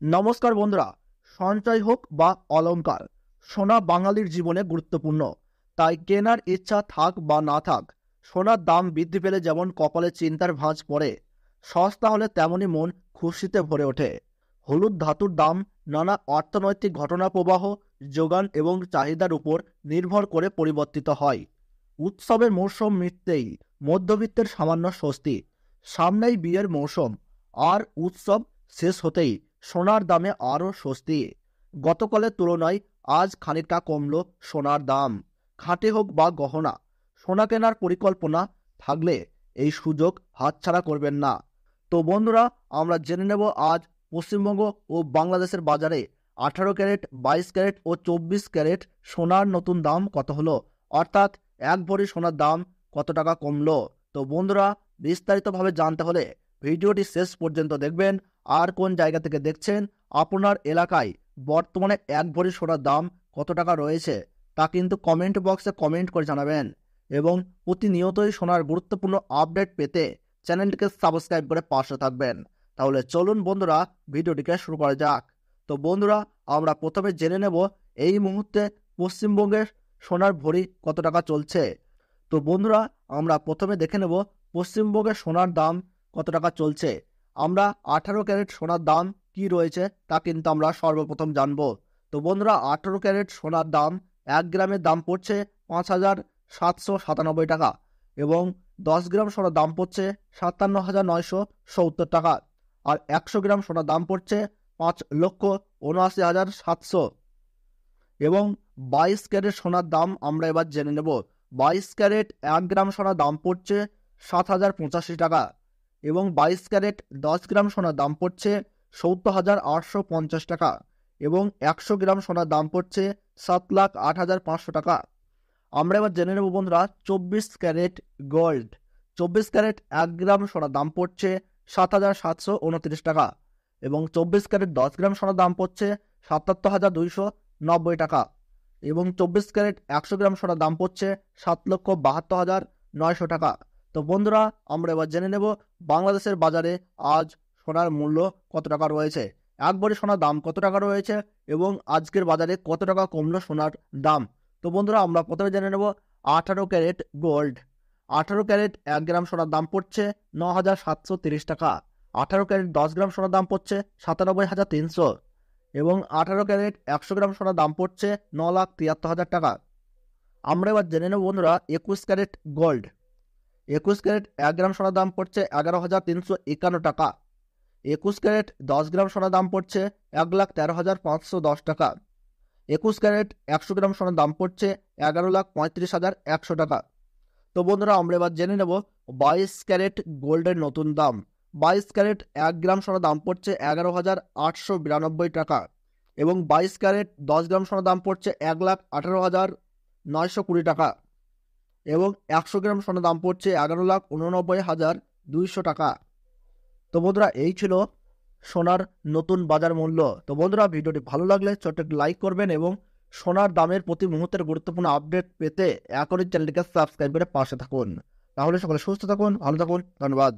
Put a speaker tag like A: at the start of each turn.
A: নমস্কার বন্ধুরা, সঞ্চয় হোক বা অলংকার, সোনা বাঙালির জীবনে গুরুত্বপূর্ণ। তাই কেনার ইচ্ছা থাক বা না থাক, সোনার দাম বৃদ্ধি পেলে যেমন কপালে চিন্তার ভাঁজ পড়ে, সস্তা হলে তেমনি মন খুশিতে ভরে ওঠে। হলুদ ধাতুর দাম নানা অর্থনৈতিক ঘটনা প্রবাহ, যোগান এবং চাহিদার উপর নির্ভর করে পরিবর্তিত হয়। উৎসবের মৌসুম মিটতেই মধ্যবিত্তের সামান্য স্বস্তি, সামনেই বিয়ের মৌসুম, আর উৎসব শেষ হতেই সোনার দামে আরও স্বস্তি। গতকালের তুলনায় আজ খানিকটা কমল সোনার দাম। খাঁটি হোক বা গহনা, সোনা কেনার পরিকল্পনা থাকলে এই সুযোগ হাতছাড়া করবেন না। তো বন্ধুরা, আমরা জেনে নেব আজ পশ্চিমবঙ্গ ও বাংলাদেশের বাজারে 18 ক্যারেট, 22 ক্যারেট ও 24 ক্যারেট সোনার নতুন দাম কত হলো, অর্থাৎ এক ভরি সোনার দাম কত টাকা কমলো। তো বন্ধুরা, বিস্তারিতভাবে জানতে হলে ভিডিওটি শেষ পর্যন্ত দেখবেন। আর কোন জায়গা থেকে দেখছেন, আপনার এলাকায় বর্তমানে এক ভরি সোনার দাম কত টাকা রয়েছে তা কিন্তু কমেন্ট বক্সে কমেন্ট করে জানাবেন। এবং প্রতিনিয়তই সোনার গুরুত্বপূর্ণ আপডেট পেতে চ্যানেলটিকে সাবস্ক্রাইব করে পাশে থাকবেন। তাহলে চলুন বন্ধুরা, ভিডিওটিকে শুরু করা যাক। তো বন্ধুরা, আমরা প্রথমে জেনে নেব এই মুহূর্তে পশ্চিমবঙ্গের সোনার ভরি কত টাকা চলছে। তো বন্ধুরা, আমরা প্রথমে দেখে নেব পশ্চিমবঙ্গের সোনার দাম কত টাকা চলছে। আমরা 18 ক্যারেট সোনার দাম কি রয়েছে তা কিন্তু আমরা সর্বপ্রথম জানবো। তো বন্ধুরা, 18 ক্যারেট সোনার দাম 1 গ্রামের দাম পড়ছে 5,797 টাকা এবং 10 গ্রাম সোনার দাম পড়ছে 57,970 টাকা। আর 100 গ্রাম সোনার দাম পড়ছে 5,79,700। এবং 22 ক্যারেট সোনার দাম আমরা এবার জেনে নেব। 22 ক্যারেট 1 গ্রাম সোনার দাম পড়ছে 7,085 টাকা এবং 22 ক্যারেট 10 গ্রাম সোনার দাম পড়ছে 70,850 টাকা এবং 100 গ্রাম সোনার দাম পড়ছে 7,08,500 টাকা। আমরা এবার জেনে নেব বন্ধুরা 24 ক্যারেট গোল্ড। 24 ক্যারেট 1 গ্রাম সোনার দাম পড়ছে 7,729 টাকা এবং 24 ক্যারেট 10 গ্রাম সোনার দাম পড়ছে 77,290 টাকা এবং 24 ক্যারেট 100 গ্রাম সোনার দাম পড়ছে 7,72,900 টাকা। তো বন্ধুরা, আমরা এবার জেনে নেব বাংলাদেশের বাজারে আজ সোনার মূল্য কত টাকা রয়েছে, এক ভরি সোনার দাম কত টাকা রয়েছে এবং আজকের বাজারে কত টাকা কমলো সোনার দাম। তো বন্ধুরা, আমরা প্রথমে জেনে নেব 18 ক্যারেট গোল্ড। 18 ক্যারেট 1 গ্রাম সোনার দাম পড়ছে 9,730 টাকা। 18 ক্যারেট 10 গ্রাম সোনার দাম পড়ছে 97,300 এবং 18 ক্যারেট 100 গ্রাম সোনার দাম পড়ছে 9,73,000 টাকা। আমরা এবার জেনে নেব বন্ধুরা 21 ক্যারেট গোল্ড। 21 ক্যারেট 1 গ্রাম সোনার দাম পড়ছে 11,351 টাকা। 21 ক্যারেট 10 গ্রাম সোনার দাম পড়ছে 1,13,510 টাকা। 21 ক্যারেট 100 গ্রাম সোনার দাম পড়ছে 11,35,100 টাকা। তো বন্ধুরা, আমরা এবার জেনে নেব 22 ক্যারেট গোল্ডের নতুন দাম। 22 ক্যারেট 1 গ্রাম সোনার দাম পড়ছে 11,892 টাকা এবং 22 ক্যারেট 10 গ্রাম সোনার দাম পড়ছে 1,18,920 টাকা এবং 100 গ্রাম সোনার দাম পড়ছে 11,89,200 টাকা। তো বন্ধুরা, এই ছিল সোনার নতুন বাজার মূল্য। তো বন্ধুরা, ভিডিওটি ভালো লাগলে ছোট্ট একটি লাইক করবেন এবং সোনার দামের প্রতি মুহূর্তের গুরুত্বপূর্ণ আপডেট পেতে এখনই চ্যানেলটিকে সাবস্ক্রাইব করে পাশে থাকুন। তাহলে সকলে সুস্থ থাকুন, ভালো থাকুন, ধন্যবাদ।